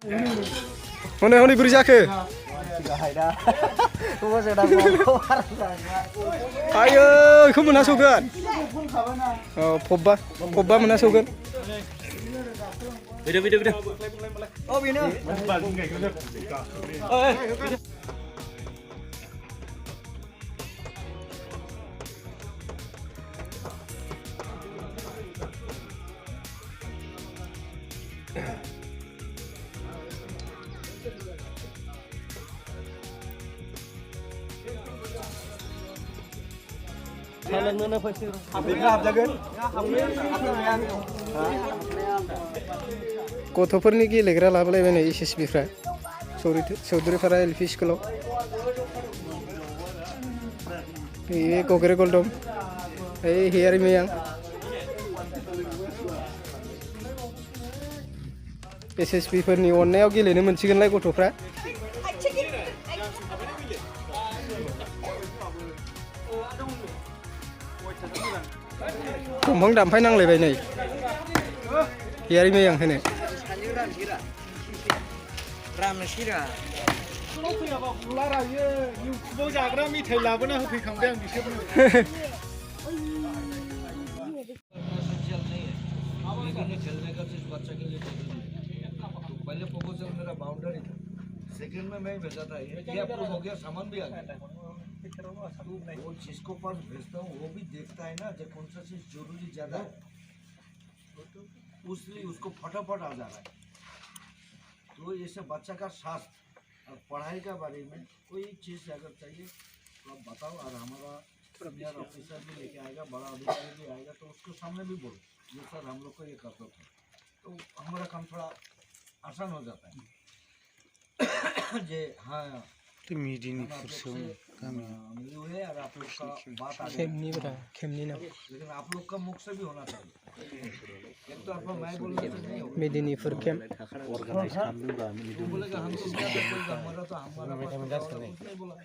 हनै हनै बोरै जाखो आयो बेखौ मोनहासौगोन औ फब्बा मोनहासौगोन Oh bener. गथ'फोरनि गेलेग्रा लाबोलायबाय नै SSB फ्रा चौधुरीपारा LP स्कुलाव बे गगरेगल दं ओइ हेयारि मैयां SSB फोरनि अननायाव गेलेनो मोनसिगोनलाय गथ'फ्रा दंफां दानफाय नांलायबाय नै हेयारि मैयां होनो इउटुबाव जाग्रा मेथाइ लाबोना होफैखांबाय आं बिसोरनो खेलने का चीज बच्चा के लिए तो पहले प्रपोजल मेरा बाउंड्री था सेकंड में मैं भेजा था ये अप्रूव हो गया सामान भी आ गया तो वो जिसको पास भेजता हूँ वो भी देखता है ना जब कौन सा चीज जरूरी ज्यादा है उसलिए उसको फटाफट आ जा रहा है तो ऐसे बच्चा का स्वास्थ्य और पढ़ाई का बारे में कोई चीज़ अगर चाहिए तो आप बताओ और हमारा सीनियर ऑफिसर भी लेके आएगा बड़ा अधिकारी भी आएगा तो उसके सामने भी बोलो ये सर हम लोग को ये करते थे तो हमारा काम थोड़ा आसान हो जाता है जे हाँ मिले हुए और आप लोग का बात आ गई लेकिन आप लोग का मुख से भी होना चाहिए एक तो आपको मैं बोलने से नहीं होगा मेदिनीपुर कैम्प बोलेगा हम तो क्या बोलेगा हमारा तो हमारा नहीं बोला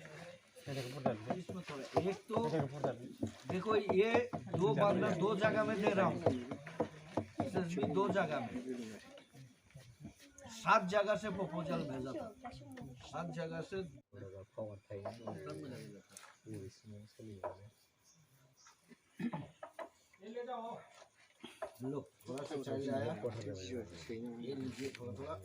इसमें थोड़ा एक तो देखो ये दो बार मैं दो जगह में दे रहा हूँ दो जगह में 7 जगह से प्रपोजल भेजा था 7 जगह से लो थोड़ा सा चाहिए आया ये लीजिए थोड़ा